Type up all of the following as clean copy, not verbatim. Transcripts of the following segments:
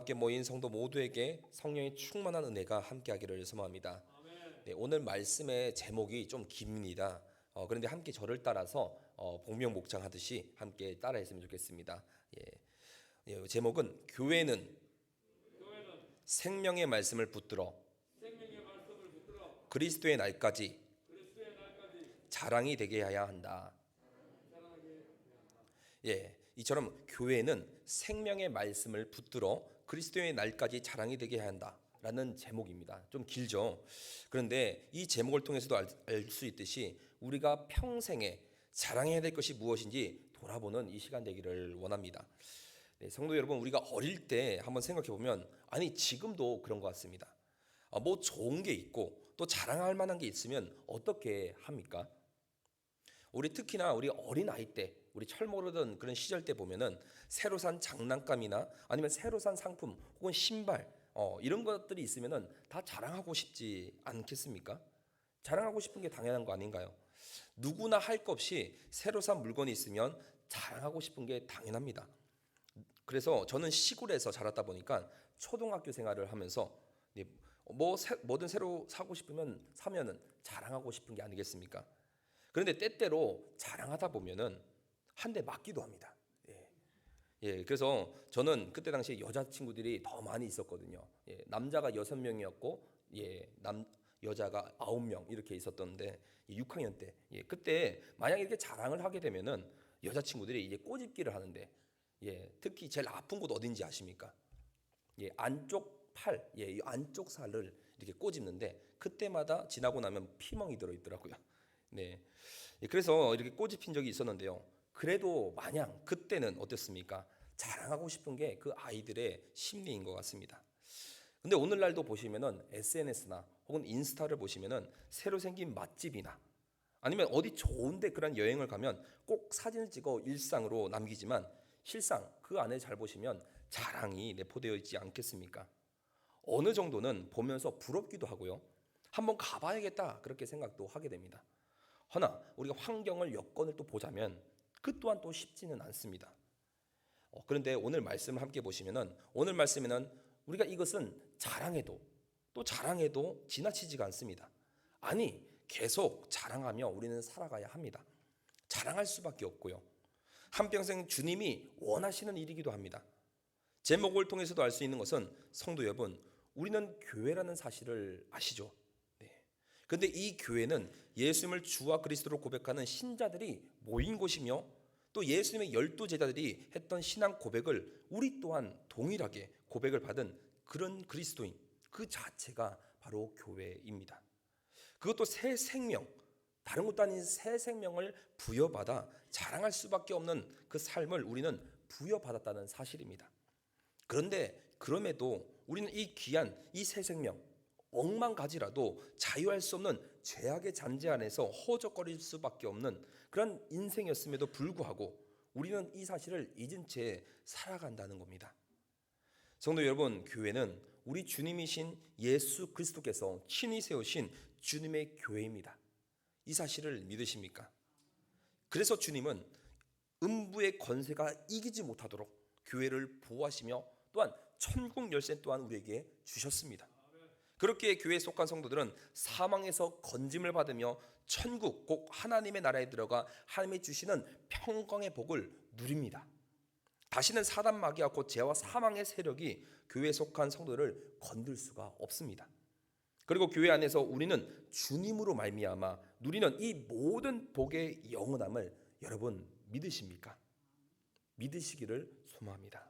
함께 모인 성도 모두에게 성령의 충만한 은혜가 함께하기를 소망합니다. 네, 오늘 말씀의 제목이 좀 깁니다. 그런데 함께 저를 따라서 복명 목창하듯이 함께 따라했으면 좋겠습니다. 제목은 교회는 생명의 말씀을 붙들어 그리스도의 날까지 자랑이 되게 해야 한다. 이처럼 교회는 생명의 말씀을 붙들어 그리스도의 날까지 자랑이 되게 해야 한다라는 제목입니다. 좀 길죠. 그런데 이 제목을 통해서도 알 수 있듯이 우리가 평생에 자랑해야 될 것이 무엇인지 돌아보는 이 시간 되기를 원합니다. 성도 여러분, 우리가 어릴 때 한번 생각해 보면 지금도 그런 것 같습니다. 뭐 좋은 게 있고 또 자랑할 만한 게 있으면 어떻게 합니까? 특히나 우리 어린 아이 때, 우리 철모르던 그런 시절 때 보면은 새로 산 장난감이나 아니면 새로 산 상품 혹은 신발 이런 것들이 있으면은 다 자랑하고 싶지 않겠습니까? 자랑하고 싶은 게 당연한 거 아닌가요? 누구나 할 것 없이 새로 산 물건이 있으면 자랑하고 싶은 게 당연합니다. 그래서 저는 시골에서 자랐다 보니까 초등학교 생활을 하면서 뭐든 새로 사고 싶으면 사면은 자랑하고 싶은 게 아니겠습니까? 그런데 때때로 자랑하다 보면은 한 대 맞기도 합니다. 그래서 저는 그때 당시에 여자친구들이 더 많이 있었거든요. 남자가 6명이었고, 여자가 9명 이렇게 있었던데, 6학년 때. 그때 만약에 이렇게 자랑을 하게 되면은 여자친구들이 이제 꼬집기를 하는데, 특히 제일 아픈 곳 어딘지 아십니까? 안쪽 팔, 이 안쪽 살을 이렇게 꼬집는데, 그때마다 지나고 나면 피멍이 들어있더라고요. 그래서 이렇게 꼬집힌 적이 있었는데요. 그래도 마냥 그때는 어땠습니까? 자랑하고 싶은 게 그 아이들의 심리인 것 같습니다. 근데 오늘날도 보시면은 SNS나 혹은 인스타를 보시면은 새로 생긴 맛집이나 아니면 어디 좋은데 그런 여행을 가면 꼭 사진을 찍어 일상으로 남기지만 실상 그 안에 잘 보시면 자랑이 내포되어 있지 않겠습니까? 어느 정도는 보면서 부럽기도 하고요. 한번 가봐야겠다 그렇게 생각도 하게 됩니다. 허나 우리가 환경을 여건을 또 보자면 그 또한 또 쉽지는 않습니다. 그런데 오늘 말씀을 함께 보시면은 오늘 말씀에는 우리가 이것은 자랑해도 지나치지가 않습니다. 계속 자랑하며 우리는 살아가야 합니다. 자랑할 수밖에 없고요. 한평생 주님이 원하시는 일이기도 합니다. 제목을 통해서도 알 수 있는 것은 성도 여러분, 우리는 교회라는 사실을 아시죠? 그런데 이 교회는 예수님을 주와 그리스도로 고백하는 신자들이 모인 곳이며 또 예수님의 12제자들이 했던 신앙 고백을 우리 또한 동일하게 고백을 받은 그런 그리스도인 그 자체가 바로 교회입니다. 그것도 새 생명, 다른 것도 아닌 새 생명을 부여받아 자랑할 수밖에 없는 그 삶을 우리는 부여받았다는 사실입니다. 그런데 그럼에도 우리는 이 귀한 이 새 생명, 억만 가지라도 자유할 수 없는 죄악의 잔재 안에서 허적거릴 수밖에 없는 그런 인생이었음에도 불구하고 우리는 이 사실을 잊은 채 살아간다는 겁니다. 성도 여러분, 교회는 우리 주님이신 예수 그리스도께서 친히 세우신 주님의 교회입니다. 이 사실을 믿으십니까? 그래서 주님은 음부의 권세가 이기지 못하도록 교회를 보호하시며 또한 천국 열쇠 또한 우리에게 주셨습니다. 그렇게 교회에 속한 성도들은 사망에서 건짐을 받으며 천국 곧 하나님의 나라에 들어가 하나님이 주시는 평강의 복을 누립니다. 다시는 사단 마귀와 곧 죄와 사망의 세력이 교회에 속한 성도들을 건들 수가 없습니다. 그리고 교회 안에서 우리는 주님으로 말미암아 누리는 이 모든 복의 영원함을 여러분 믿으십니까? 믿으시기를 소망합니다.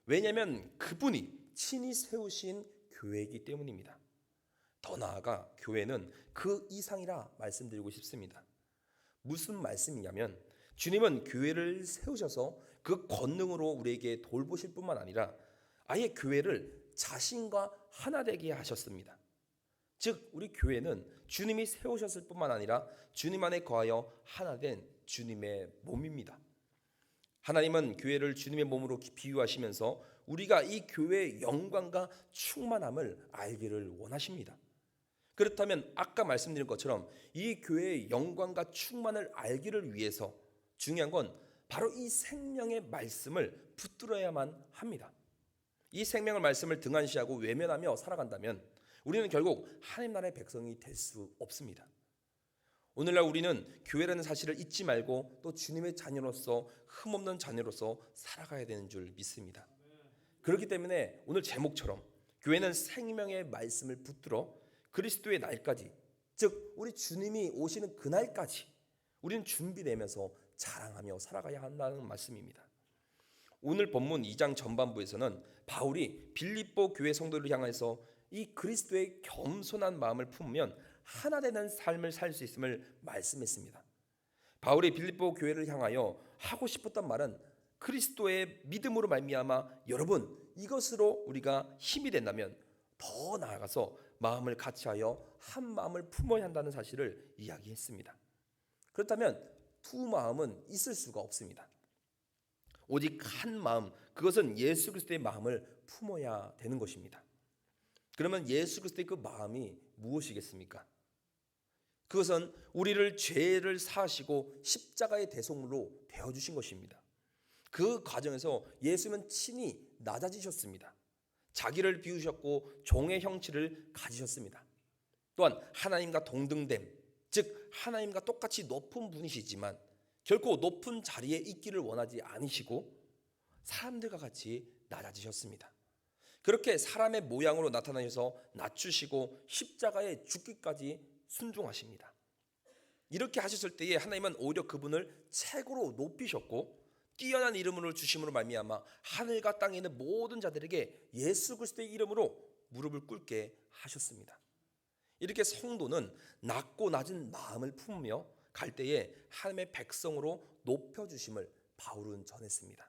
왜냐하면 그분이 친히 세우신 교회이기 때문입니다. 더 나아가 교회는 그 이상이라 말씀드리고 싶습니다. 무슨 말씀이냐면 주님은 교회를 세우셔서 그 권능으로 우리에게 돌보실 뿐만 아니라 아예 교회를 자신과 하나 되게 하셨습니다. 즉 우리 교회는 주님이 세우셨을 뿐만 아니라 주님 안에 거하여 하나 된 주님의 몸입니다. 하나님은 교회를 주님의 몸으로 비유하시면서 우리가 이 교회의 영광과 충만함을 알기를 원하십니다. 그렇다면 아까 말씀드린 것처럼 이 교회의 영광과 충만을 알기를 위해서 중요한 건 바로 이 생명의 말씀을 붙들어야만 합니다. 이 생명의 말씀을 등한시하고 외면하며 살아간다면 우리는 결국 하나님 나라의 백성이 될 수 없습니다. 오늘날 우리는 교회라는 사실을 잊지 말고 또 주님의 자녀로서 흠없는 자녀로서 살아가야 되는 줄 믿습니다. 그렇기 때문에 오늘 제목처럼 교회는 생명의 말씀을 붙들어 그리스도의 날까지, 즉 우리 주님이 오시는 그날까지 우리는 준비되면서 자랑하며 살아가야 한다는 말씀입니다. 오늘 본문 2장 전반부에서는 바울이 빌립보 교회 성도를 향해서 이 그리스도의 겸손한 마음을 품으면 하나 되는 삶을 살 수 있음을 말씀했습니다. 바울이 빌립보 교회를 향하여 하고 싶었던 말은 그리스도의 믿음으로 말미암아 여러분 이것으로 우리가 힘이 된다면 더 나아가서 마음을 같이하여 한 마음을 품어야 한다는 사실을 이야기했습니다. 그렇다면 두 마음은 있을 수가 없습니다. 오직 한 마음, 그것은 예수 그리스도의 마음을 품어야 되는 것입니다. 그러면 예수 그리스도의 그 마음이 무엇이겠습니까? 그것은 우리를 죄를 사하시고 십자가의 대속물로 되어주신 것입니다. 그 과정에서 예수님은 친히 낮아지셨습니다. 자기를 비우셨고 종의 형체를 가지셨습니다. 또한 하나님과 동등됨, 즉 하나님과 똑같이 높은 분이시지만 결코 높은 자리에 있기를 원하지 않으시고 사람들과 같이 낮아지셨습니다. 그렇게 사람의 모양으로 나타나셔서 낮추시고 십자가에 죽기까지 순종하십니다. 이렇게 하셨을 때에 하나님은 오히려 그분을 최고로 높이셨고 뛰어난 이름으로 주심으로 말미암아 하늘과 땅에 있는 모든 자들에게 예수 그리스도의 이름으로 무릎을 꿇게 하셨습니다. 이렇게 성도는 낮고 낮은 마음을 품으며 갈 때에 하나님의 백성으로 높여주심을 바울은 전했습니다.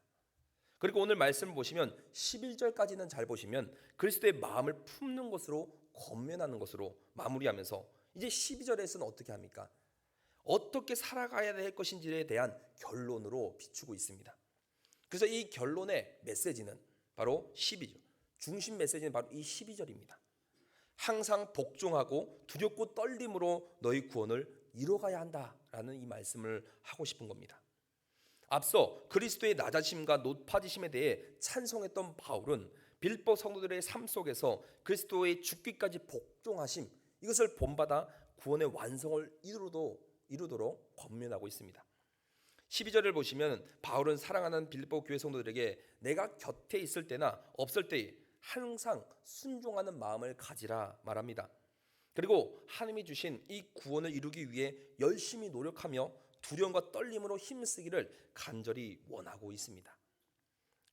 그리고 오늘 말씀을 보시면 11절까지는 잘 보시면 그리스도의 마음을 품는 것으로 권면하는 것으로 마무리하면서 이제 12절에서는 어떻게 합니까? 어떻게 살아가야 될 것인지에 대한 결론으로 비추고 있습니다. 그래서 이 결론의 메시지는 바로 12절, 중심 메시지는 바로 이 12절입니다. 항상 복종하고 두렵고 떨림으로 너희 구원을 이뤄가야 한다라는 이 말씀을 하고 싶은 겁니다. 앞서 그리스도의 낮아짐과 높아지심에 대해 찬송했던 바울은 빌립보 성도들의 삶 속에서 그리스도의 죽기까지 복종하심, 이것을 본받아 구원의 완성을 이루도록 권면하고 있습니다. 12절을 보시면 바울은 사랑하는 빌립보 교회 성도들에게 내가 곁에 있을 때나 없을 때에 항상 순종하는 마음을 가지라 말합니다. 그리고 하나님이 주신 이 구원을 이루기 위해 열심히 노력하며 두려움과 떨림으로 힘쓰기를 간절히 원하고 있습니다.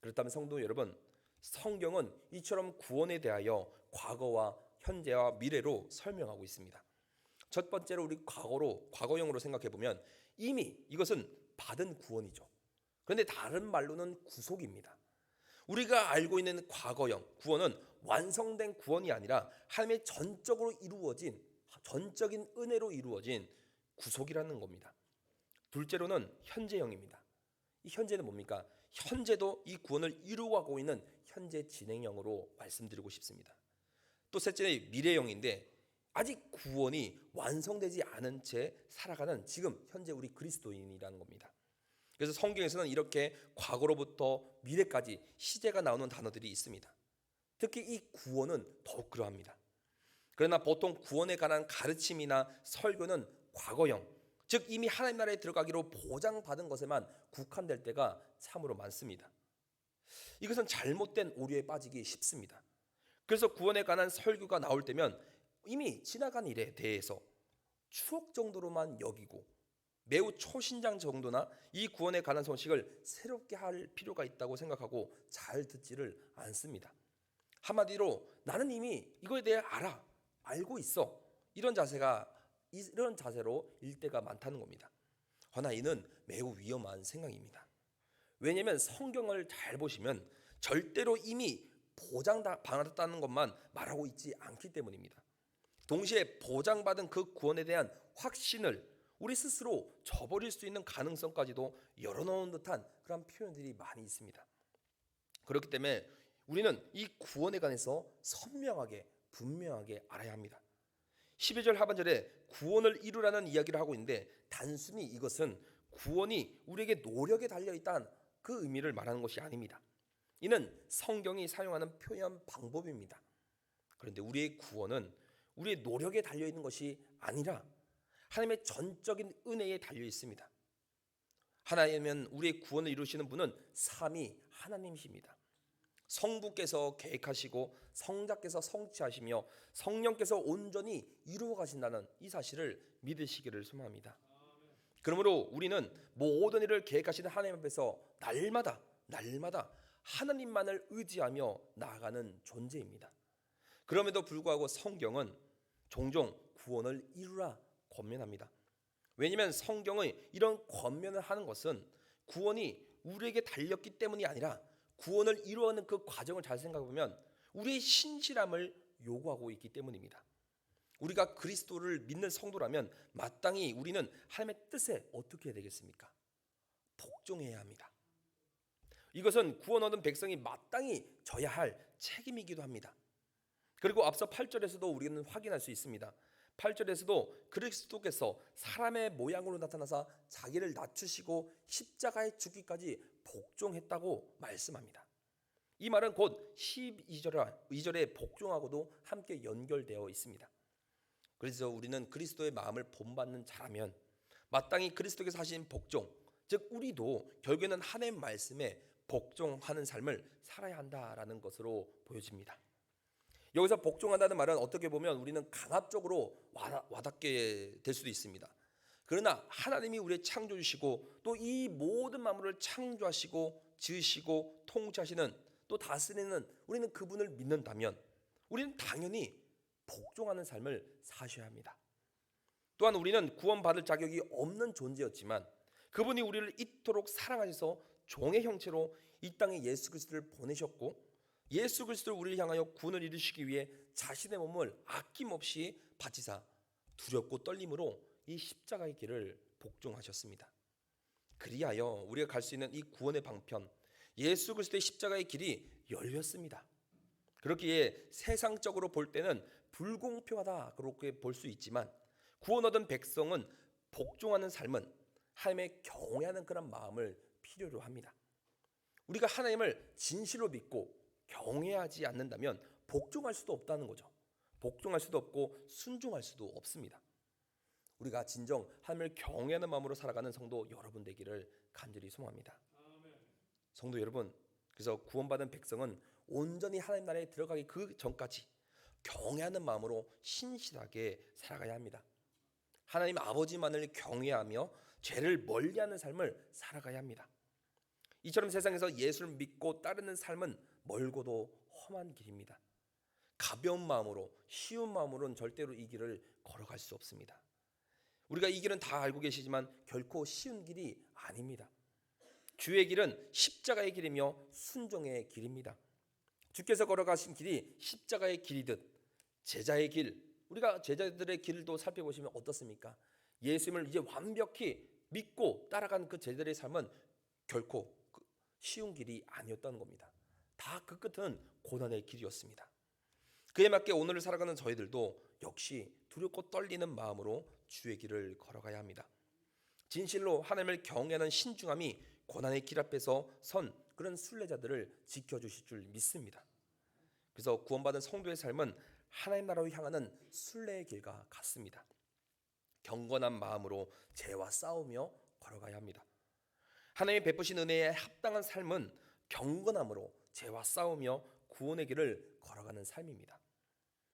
그렇다면 성도 여러분, 성경은 이처럼 구원에 대하여 과거와 현재와 미래로 설명하고 있습니다. 첫 번째로 우리 과거형으로 생각해 보면 이미 이것은 받은 구원이죠. 그런데 다른 말로는 구속입니다. 우리가 알고 있는 과거형 구원은 완성된 구원이 아니라 하나님의 전적인 은혜로 이루어진 구속이라는 겁니다. 둘째로는 현재형입니다. 이 현재는 뭡니까? 현재도 이 구원을 이루어가고 있는 현재 진행형으로 말씀드리고 싶습니다. 또 셋째는 미래형인데 아직 구원이 완성되지 않은 채 살아가는 지금 현재 우리 그리스도인이라는 겁니다. 그래서 성경에서는 이렇게 과거로부터 미래까지 시제가 나오는 단어들이 있습니다. 특히 이 구원은 더욱 그러합니다. 그러나 보통 구원에 관한 가르침이나 설교는 과거형, 즉 이미 하나님 나라에 들어가기로 보장받은 것에만 국한될 때가 참으로 많습니다. 이것은 잘못된 오류에 빠지기 쉽습니다. 그래서 구원에 관한 설교가 나올 때면 이미 지나간 일에 대해서 추억 정도로만 여기고 매우 초신장 정도나 이 구원에 관한 소식을 새롭게 할 필요가 있다고 생각하고 잘 듣지를 않습니다. 한마디로 나는 이미 이거에 대해 알고 있어, 이런 자세로 일 때가 많다는 겁니다. 그러나 이는 매우 위험한 생각입니다. 왜냐하면 성경을 잘 보시면 절대로 이미 보장받았다는 것만 말하고 있지 않기 때문입니다. 동시에 보장받은 그 구원에 대한 확신을 우리 스스로 저버릴 수 있는 가능성까지도 열어놓은 듯한 그런 표현들이 많이 있습니다. 그렇기 때문에 우리는 이 구원에 관해서 선명하게 분명하게 알아야 합니다. 12절 하반절에 구원을 이루라는 이야기를 하고 있는데 단순히 이것은 구원이 우리에게 노력에 달려있다는 그 의미를 말하는 것이 아닙니다. 이는 성경이 사용하는 표현 방법입니다. 그런데 우리의 구원은 우리의 노력에 달려 있는 것이 아니라 하나님의 전적인 은혜에 달려 있습니다. 하나님은 우리의 구원을 이루시는 분은 삼위 하나님이십니다. 성부께서 계획하시고 성자께서 성취하시며 성령께서 온전히 이루어 가신다는 이 사실을 믿으시기를 소망합니다. 그러므로 우리는 모든 일을 계획하시는 하나님 앞에서 날마다 하나님만을 의지하며 나아가는 존재입니다. 그럼에도 불구하고 성경은 종종 구원을 이루라 권면합니다. 왜냐하면 성경의 이런 권면을 하는 것은 구원이 우리에게 달렸기 때문이 아니라 구원을 이루어가는 그 과정을 잘 생각해 보면 우리의 신실함을 요구하고 있기 때문입니다. 우리가 그리스도를 믿는 성도라면 마땅히 우리는 하나님의 뜻에 어떻게 해야 되겠습니까? 복종해야 합니다. 이것은 구원 얻은 백성이 마땅히 져야 할 책임이기도 합니다. 그리고 앞서 8절에서도 우리는 확인할 수 있습니다. 8절에서도 그리스도께서 사람의 모양으로 나타나사 자기를 낮추시고 십자가에 죽기까지 복종했다고 말씀합니다. 이 말은 곧 12절의 복종하고도 함께 연결되어 있습니다. 그래서 우리는 그리스도의 마음을 본받는 자라면 마땅히 그리스도께서 하신 복종, 즉 우리도 결국에는 하나님의 말씀에 복종하는 삶을 살아야 한다라는 것으로 보여집니다. 여기서 복종한다는 말은 어떻게 보면 우리는 강압적으로 와닿게 될 수도 있습니다. 그러나 하나님이 우리의 창조주시고 또 이 모든 만물을 창조하시고 지으시고 통치하시는 또 다스리는 우리는 그분을 믿는다면 우리는 당연히 복종하는 삶을 사셔야 합니다. 또한 우리는 구원받을 자격이 없는 존재였지만 그분이 우리를 이토록 사랑하셔서 종의 형체로 이 땅에 예수 그리스도를 보내셨고 예수 그리스도를 우리를 향하여 구원을 이루시기 위해 자신의 몸을 아낌없이 바치사 두렵고 떨림으로 이 십자가의 길을 복종하셨습니다. 그리하여 우리가 갈 수 있는 이 구원의 방편 예수 그리스도의 십자가의 길이 열렸습니다. 그렇기에 세상적으로 볼 때는 불공평하다 그렇게 볼 수 있지만 구원 얻은 백성은 복종하는 삶은 하나님의 경외하는 그런 마음을 필요로 합니다. 우리가 하나님을 진실로 믿고 경외하지 않는다면 복종할 수도 없다는 거죠. 복종할 수도 없고 순종할 수도 없습니다. 우리가 진정 하나님을 경외하는 마음으로 살아가는 성도 여러분 되기를 간절히 소망합니다. 성도 여러분, 그래서 구원받은 백성은 온전히 하나님 나라에 들어가기 그 전까지 경외하는 마음으로 신실하게 살아가야 합니다. 하나님 아버지만을 경외하며 죄를 멀리하는 삶을 살아가야 합니다. 이처럼 세상에서 예수를 믿고 따르는 삶은 멀고도 험한 길입니다. 가벼운 마음으로 쉬운 마음으로는 절대로 이 길을 걸어갈 수 없습니다. 우리가 이 길은 다 알고 계시지만 결코 쉬운 길이 아닙니다. 주의 길은 십자가의 길이며 순종의 길입니다. 주께서 걸어가신 길이 십자가의 길이듯 제자의 길, 우리가 제자들의 길도 살펴보시면 어떻습니까? 예수님을 이제 완벽히 믿고 따라간 그 제자들의 삶은 결코 쉬운 길이 아니었다는 겁니다. 다 그 끝은 고난의 길이었습니다. 그에 맞게 오늘을 살아가는 저희들도 역시 두렵고 떨리는 마음으로 주의 길을 걸어가야 합니다. 진실로 하나님을 경외하는 신중함이 고난의 길 앞에서 선 그런 순례자들을 지켜주실 줄 믿습니다. 그래서 구원받은 성도의 삶은 하나님 나라로 향하는 순례의 길과 같습니다. 경건한 마음으로 죄와 싸우며 걸어가야 합니다. 하나님이 베푸신 은혜에 합당한 삶은 경건함으로 죄와 싸우며 구원의 길을 걸어가는 삶입니다.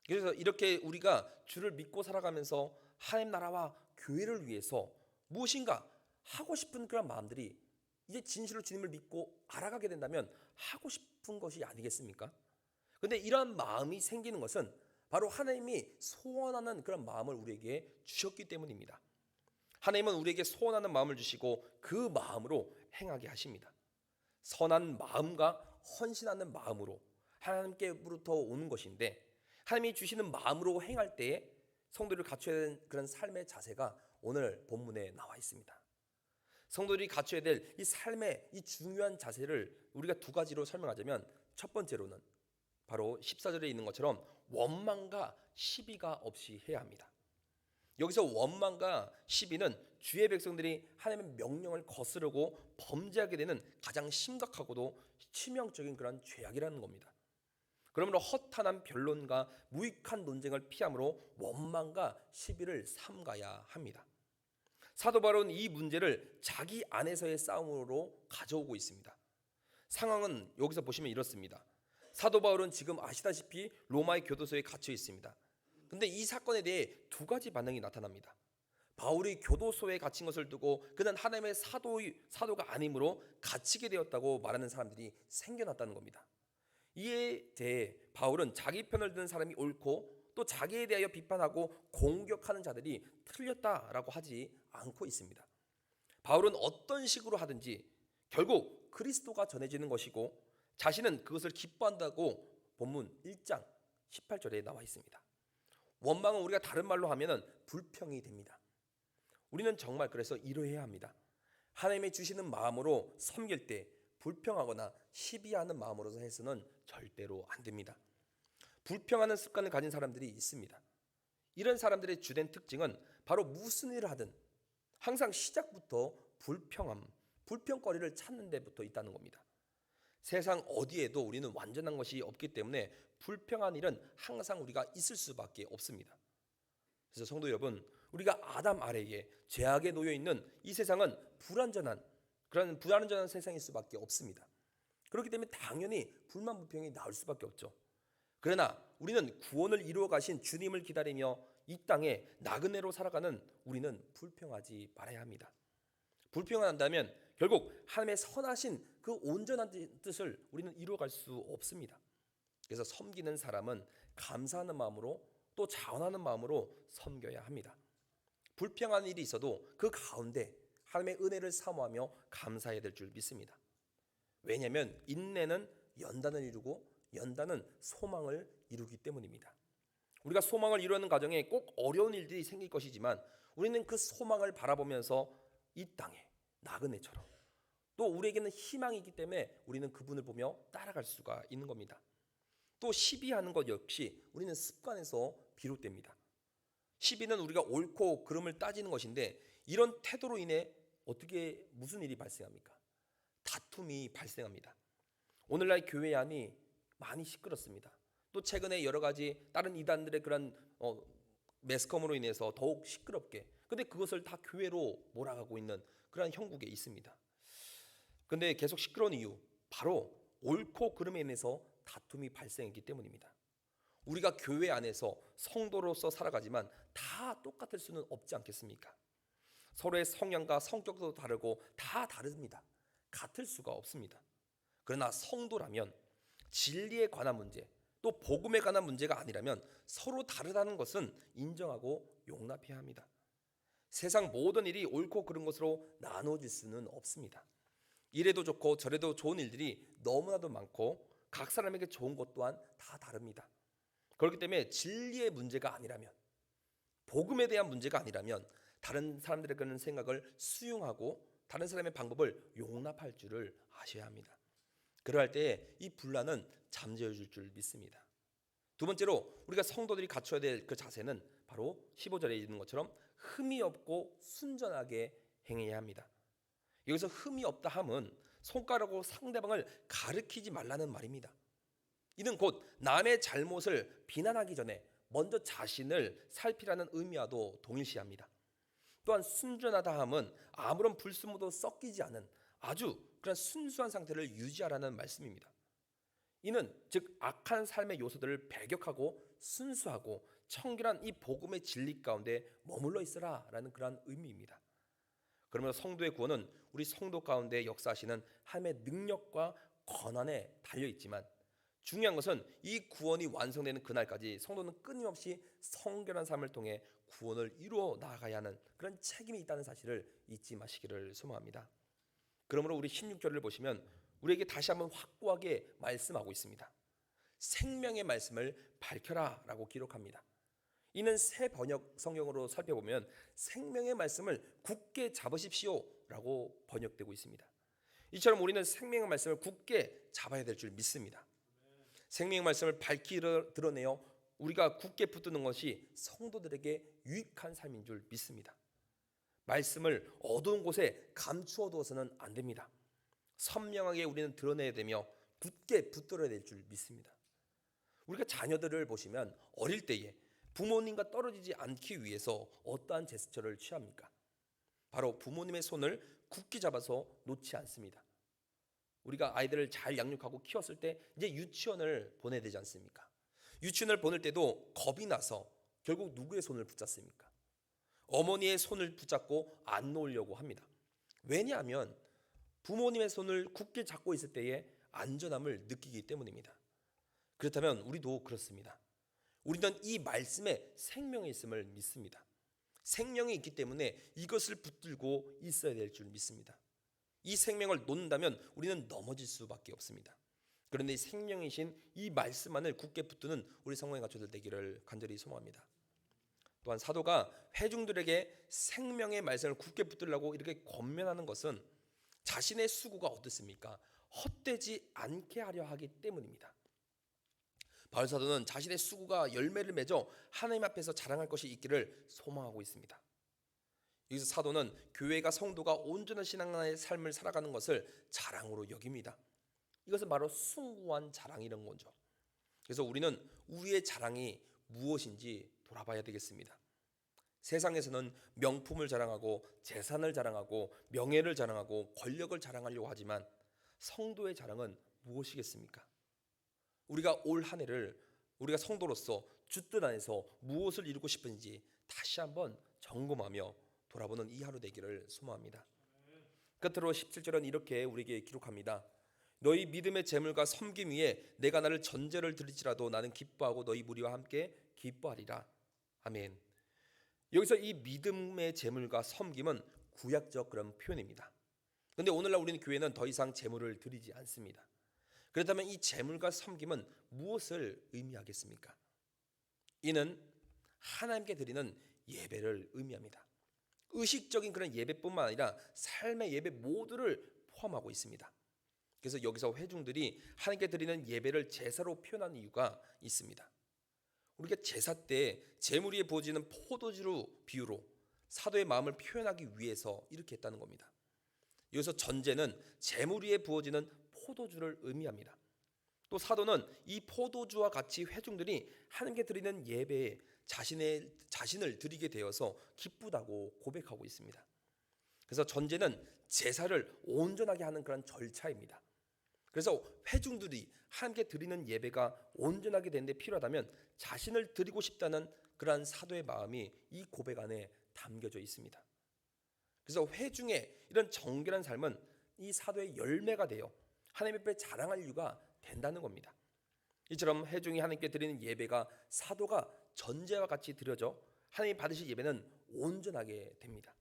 그래서 이렇게 우리가 주를 믿고 살아가면서 하나님 나라와 교회를 위해서 무엇인가 하고 싶은 그런 마음들이 이제 진실로 주님을 믿고 알아가게 된다면 하고 싶은 것이 아니겠습니까? 그런데 이러한 마음이 생기는 것은 바로 하나님이 소원하는 그런 마음을 우리에게 주셨기 때문입니다. 하나님은 우리에게 소원하는 마음을 주시고 그 마음으로 행하게 하십니다. 선한 마음과 헌신하는 마음으로 하나님께로부터 오는 것인데 하나님이 주시는 마음으로 행할 때에 성도를 갖춰야 되는 그런 삶의 자세가 오늘 본문에 나와 있습니다. 성도들이 갖춰야 될 이 삶의 이 중요한 자세를 우리가 두 가지로 설명하자면 첫 번째로는 바로 14절에 있는 것처럼 원망과 시비가 없이 해야 합니다. 여기서 원망과 시비는 주의 백성들이 하나님의 명령을 거스르고 범죄하게 되는 가장 심각하고도 치명적인 그런 죄악이라는 겁니다. 그러므로 허탄한 변론과 무익한 논쟁을 피함으로 원망과 시비를 삼가야 합니다. 사도 바울은 이 문제를 자기 안에서의 싸움으로 가져오고 있습니다. 상황은 여기서 보시면 이렇습니다. 사도 바울은 지금 아시다시피 로마의 교도소에 갇혀 있습니다. 근데 이 사건에 대해 두 가지 반응이 나타납니다. 바울이 교도소에 갇힌 것을 두고 그는 하나님의 사도가 아니므로 갇히게 되었다고 말하는 사람들이 생겨났다는 겁니다. 이에 대해 바울은 자기 편을 드는 사람이 옳고 또 자기에 대하여 비판하고 공격하는 자들이 틀렸다라고 하지 않고 있습니다. 바울은 어떤 식으로 하든지 결국 그리스도가 전해지는 것이고 자신은 그것을 기뻐한다고 본문 1장 18절에 나와 있습니다. 원망은 우리가 다른 말로 하면 불평이 됩니다. 우리는 정말 그래서 이러해야 합니다. 하나님이 주시는 마음으로 섬길 때 불평하거나 시비하는 마음으로서 해서는 절대로 안 됩니다. 불평하는 습관을 가진 사람들이 있습니다. 이런 사람들의 주된 특징은 바로 무슨 일을 하든 항상 시작부터 불평거리를 찾는 데부터 있다는 겁니다. 세상 어디에도 우리는 완전한 것이 없기 때문에 불평한 일은 항상 우리가 있을 수밖에 없습니다. 그래서 성도 여러분, 우리가 아담 아래에 죄악에 놓여 있는 이 세상은 불완전한 세상일 수밖에 없습니다. 그렇기 때문에 당연히 불만 불평이 나올 수밖에 없죠. 그러나 우리는 구원을 이루어 가신 주님을 기다리며 이 땅에 나그네로 살아가는 우리는 불평하지 말아야 합니다. 불평한다면 결국 하나님의 선하신 그 온전한 뜻을 우리는 이루어갈 수 없습니다. 그래서 섬기는 사람은 감사하는 마음으로 또 자원하는 마음으로 섬겨야 합니다. 불평한 일이 있어도 그 가운데 하나님의 은혜를 사모하며 감사해야 될 줄 믿습니다. 왜냐하면 인내는 연단을 이루고 연단은 소망을 이루기 때문입니다. 우리가 소망을 이루는 과정에 꼭 어려운 일들이 생길 것이지만 우리는 그 소망을 바라보면서 이 땅에 나그네처럼 또 우리에게는 희망이 있기 때문에 우리는 그분을 보며 따라갈 수가 있는 겁니다. 또 시비하는 것 역시 우리는 습관에서 비롯됩니다. 시비는 우리가 옳고 그름을 따지는 것인데 이런 태도로 인해 무슨 일이 발생합니까? 다툼이 발생합니다. 오늘날 교회 안이 많이 시끄럽습니다. 또 최근에 여러 가지 다른 이단들의 그런 매스컴으로 인해서 더욱 시끄럽게, 근데 그것을 다 교회로 몰아가고 있는 그런 형국에 있습니다. 근데 계속 시끄러운 이유, 바로 옳고 그름에 인해서 다툼이 발생했기 때문입니다. 우리가 교회 안에서 성도로서 살아가지만 다 똑같을 수는 없지 않겠습니까? 서로의 성향과 성격도 다르고 다 다릅니다. 같을 수가 없습니다. 그러나 성도라면 진리에 관한 문제, 또 복음에 관한 문제가 아니라면 서로 다르다는 것은 인정하고 용납해야 합니다. 세상 모든 일이 옳고 그른 것으로 나눠질 수는 없습니다. 이래도 좋고 저래도 좋은 일들이 너무나도 많고 각 사람에게 좋은 것 또한 다 다릅니다. 그렇기 때문에 진리의 문제가 아니라면, 복음에 대한 문제가 아니라면 다른 사람들의 그런 생각을 수용하고 다른 사람의 방법을 용납할 줄을 아셔야 합니다. 그러할 때 이 분란은 잠재워질 줄 믿습니다. 두 번째로 우리가 성도들이 갖춰야 될 그 자세는 바로 15절에 있는 것처럼 흠이 없고 순전하게 행해야 합니다. 여기서 흠이 없다 함은 손가락으로 상대방을 가리키지 말라는 말입니다. 이는 곧 남의 잘못을 비난하기 전에 먼저 자신을 살피라는 의미와도 동일시합니다. 또한 순전하다 함은 아무런 불순물도 섞이지 않은 아주 그런 순수한 상태를 유지하라는 말씀입니다. 이는 즉 악한 삶의 요소들을 배격하고 순수하고 청결한 이 복음의 진리 가운데 머물러 있으라라는 그러한 의미입니다. 그러면 성도의 구원은 우리 성도 가운데 역사하시는 하나님의 능력과 권한에 달려있지만 중요한 것은 이 구원이 완성되는 그날까지 성도는 끊임없이 성결한 삶을 통해 구원을 이루어 나아가야 하는 그런 책임이 있다는 사실을 잊지 마시기를 소망합니다. 그러므로 우리 16절을 보시면 우리에게 다시 한번 확고하게 말씀하고 있습니다. 생명의 말씀을 밝혀라 라고 기록합니다. 이는 새 번역 성경으로 살펴보면 생명의 말씀을 굳게 잡으십시오 라고 번역되고 있습니다. 이처럼 우리는 생명의 말씀을 굳게 잡아야 될 줄 믿습니다. 생명의 말씀을 밝히 드러내어 우리가 굳게 붙드는 것이 성도들에게 유익한 삶인 줄 믿습니다. 말씀을 어두운 곳에 감추어 두어서는 안 됩니다. 선명하게 우리는 드러내야 되며 굳게 붙들어야 될 줄 믿습니다. 우리가 자녀들을 보시면 어릴 때에 부모님과 떨어지지 않기 위해서 어떠한 제스처를 취합니까? 바로 부모님의 손을 굳게 잡아서 놓지 않습니다. 우리가 아이들을 잘 양육하고 키웠을 때 이제 유치원을 보내야 되지 않습니까? 유치원을 보낼 때도 겁이 나서 결국 누구의 손을 붙잡습니까? 어머니의 손을 붙잡고 안 놓으려고 합니다. 왜냐하면 부모님의 손을 굳게 잡고 있을 때에 안전함을 느끼기 때문입니다. 그렇다면 우리도 그렇습니다. 우리는 이 말씀에 생명이 있음을 믿습니다. 생명이 있기 때문에 이것을 붙들고 있어야 될 줄 믿습니다. 이 생명을 놓는다면 우리는 넘어질 수밖에 없습니다. 그런데 이 생명이신 이 말씀만을 굳게 붙드는 우리 성령의 가족들 되기를 간절히 소망합니다. 또한 사도가 회중들에게 생명의 말씀을 굳게 붙들라고 이렇게 권면하는 것은 자신의 수고가 어떻습니까? 헛되지 않게 하려 하기 때문입니다. 바울 사도는 자신의 수고가 열매를 맺어 하나님 앞에서 자랑할 것이 있기를 소망하고 있습니다. 여기서 사도는 교회가 성도가 온전한 신앙의 삶을 살아가는 것을 자랑으로 여깁니다. 이것은 바로 숭고한 자랑이라는 거죠. 그래서 우리는 우리의 자랑이 무엇인지 돌아봐야 되겠습니다. 세상에서는 명품을 자랑하고 재산을 자랑하고 명예를 자랑하고 권력을 자랑하려고 하지만 성도의 자랑은 무엇이겠습니까? 우리가 올 한 해를 우리가 성도로서 주뜻 안에서 무엇을 이루고 싶은지 다시 한번 점검하며 돌아보는 이 하루 되기를 소망합니다. 끝으로 17절은 이렇게 우리에게 기록합니다. 너희 믿음의 재물과 섬김 위에 내가 나를 전제를 드릴지라도 나는 기뻐하고 너희 무리와 함께 기뻐하리라. 아멘. 여기서 이 믿음의 재물과 섬김은 구약적 그런 표현입니다. 그런데 오늘날 우리는 교회는 더 이상 재물을 드리지 않습니다. 그렇다면 이 재물과 섬김은 무엇을 의미하겠습니까? 이는 하나님께 드리는 예배를 의미합니다. 의식적인 그런 예배뿐만 아니라 삶의 예배 모두를 포함하고 있습니다. 그래서 여기서 회중들이 하나님께 드리는 예배를 제사로 표현하는 이유가 있습니다. 우리가 제사 때 제물 위에 부어지는 포도주 비유로 사도의 마음을 표현하기 위해서 이렇게 했다는 겁니다. 여기서 전제는 제물 위에 부어지는 포도주를 의미합니다. 또 사도는 이 포도주와 같이 회중들이 하나님께 드리는 예배에 자신을 드리게 되어서 기쁘다고 고백하고 있습니다. 그래서 전제는 제사를 온전하게 하는 그런 절차입니다. 그래서 회중들이 하나님께 드리는 예배가 온전하게 되는데 필요하다면 자신을 드리고 싶다는 그러한 사도의 마음이 이 고백 안에 담겨져 있습니다. 그래서 회중의 이런 정결한 삶은 이 사도의 열매가 되어 하나님 앞에 자랑할 이유가 된다는 겁니다. 이처럼 회중이 하나님께 드리는 예배가 사도가 전제와 같이 드려져 하나님이 받으실 예배는 온전하게 됩니다.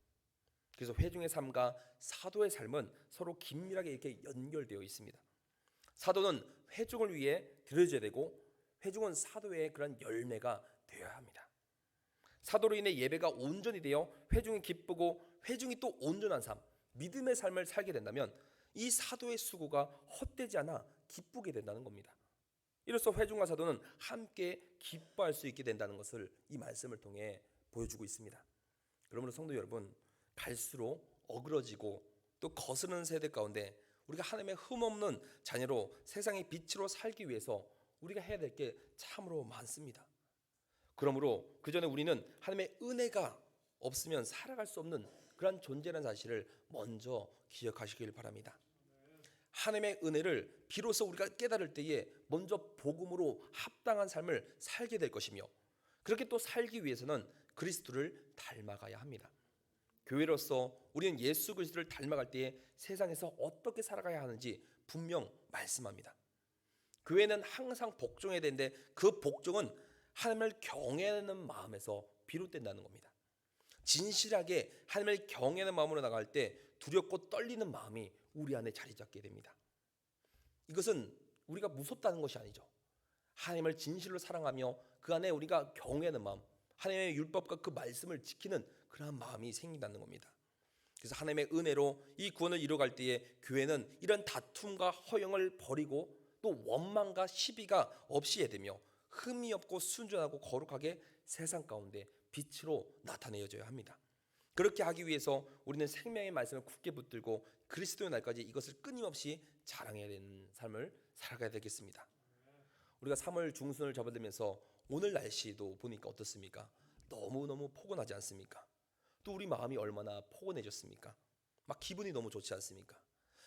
그래서 회중의 삶과 사도의 삶은 서로 긴밀하게 이렇게 연결되어 있습니다. 사도는 회중을 위해 드려져야 되고 회중은 사도의 그런 열매가 되어야 합니다. 사도로 인해 예배가 온전히 되어 회중이 기쁘고 회중이 또 온전한 삶, 믿음의 삶을 살게 된다면 이 사도의 수고가 헛되지 않아 기쁘게 된다는 겁니다. 이로써 회중과 사도는 함께 기뻐할 수 있게 된다는 것을 이 말씀을 통해 보여주고 있습니다. 그러므로 성도 여러분, 갈수록 어그러지고 또 거스르는 세대 가운데 우리가 하나님의 흠없는 자녀로 세상의 빛으로 살기 위해서 우리가 해야 될 게 참으로 많습니다. 그러므로 그 전에 우리는 하나님의 은혜가 없으면 살아갈 수 없는 그런 존재라는 사실을 먼저 기억하시길 바랍니다. 하나님의 은혜를 비로소 우리가 깨달을 때에 먼저 복음으로 합당한 삶을 살게 될 것이며 그렇게 또 살기 위해서는 그리스도를 닮아가야 합니다. 교회로서 우리는 예수 그리스도를 닮아갈 때에 세상에서 어떻게 살아가야 하는지 분명 말씀합니다. 교회는 항상 복종해야 되는데 그 복종은 하나님을 경외하는 마음에서 비롯된다는 겁니다. 진실하게 하나님을 경외하는 마음으로 나갈 때 두렵고 떨리는 마음이 우리 안에 자리 잡게 됩니다. 이것은 우리가 무섭다는 것이 아니죠. 하나님을 진실로 사랑하며 그 안에 우리가 경외하는 마음, 하나님의 율법과 그 말씀을 지키는 그러한 마음이 생긴다는 겁니다. 그래서 하나님의 은혜로 이 구원을 이루어갈 때에 교회는 이런 다툼과 허영을 버리고 또 원망과 시비가 없이 해야 되며 흠이 없고 순전하고 거룩하게 세상 가운데 빛으로 나타내어져야 합니다. 그렇게 하기 위해서 우리는 생명의 말씀을 굳게 붙들고 그리스도의 날까지 이것을 끊임없이 자랑해야 되는 삶을 살아가야 되겠습니다. 우리가 3월 중순을 접어들면서 오늘 날씨도 보니까 어떻습니까? 너무너무 포근하지 않습니까? 또 우리 마음이 얼마나 포근해졌습니까? 막 기분이 너무 좋지 않습니까?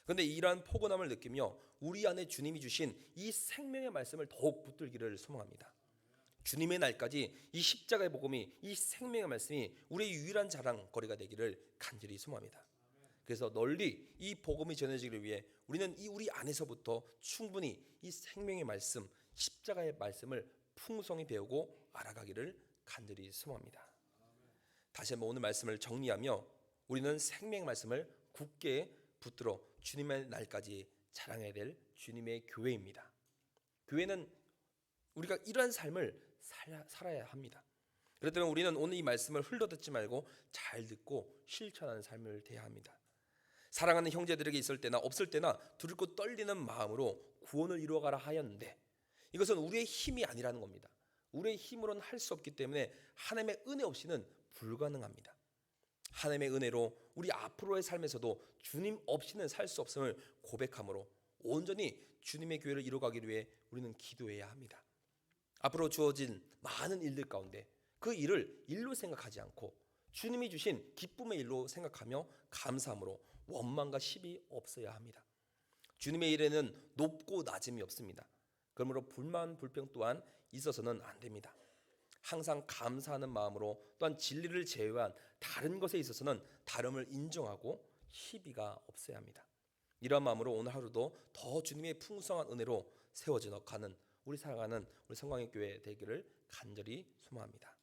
그런데 이러한 포근함을 느끼며 우리 안에 주님이 주신 이 생명의 말씀을 더욱 붙들기를 소망합니다. 주님의 날까지 이 십자가의 복음이, 이 생명의 말씀이 우리의 유일한 자랑거리가 되기를 간절히 소망합니다. 그래서 널리 이 복음이 전해지기를 위해 우리는 우리 안에서부터 충분히 이 생명의 말씀, 십자가의 말씀을 풍성히 배우고 알아가기를 간절히 소망합니다. 다시 한번 오늘 말씀을 정리하며 우리는 생명의 말씀을 굳게 붙들어 주님의 날까지 자랑해야 될 주님의 교회입니다. 교회는 우리가 이러한 삶을 살아야 합니다. 그렇다면 우리는 오늘 이 말씀을 흘러듣지 말고 잘 듣고 실천하는 삶을 대해야 합니다. 사랑하는 형제들에게 있을 때나 없을 때나 두렵고 떨리는 마음으로 구원을 이루어가라 하였는데 이것은 우리의 힘이 아니라는 겁니다. 우리의 힘으로는 할 수 없기 때문에 하나님의 은혜 없이는 불가능합니다. 하나님의 은혜로 우리 앞으로의 삶에서도 주님 없이는 살 수 없음을 고백함으로 온전히 주님의 교회를 이루어가기 위해 우리는 기도해야 합니다. 앞으로 주어진 많은 일들 가운데 그 일을 일로 생각하지 않고 주님이 주신 기쁨의 일로 생각하며 감사함으로 원망과 시비 없어야 합니다. 주님의 일에는 높고 낮음이 없습니다. 그러므로 불만 불평 또한 있어서는 안 됩니다. 항상 감사하는 마음으로 또한 진리를 제외한 다른 것에 있어서는 다름을 인정하고 시비가 없어야 합니다. 이런 마음으로 오늘 하루도 더 주님의 풍성한 은혜로 세워져 가는 우리 살아가는 우리 성광의 교회 되기를 간절히 소망합니다.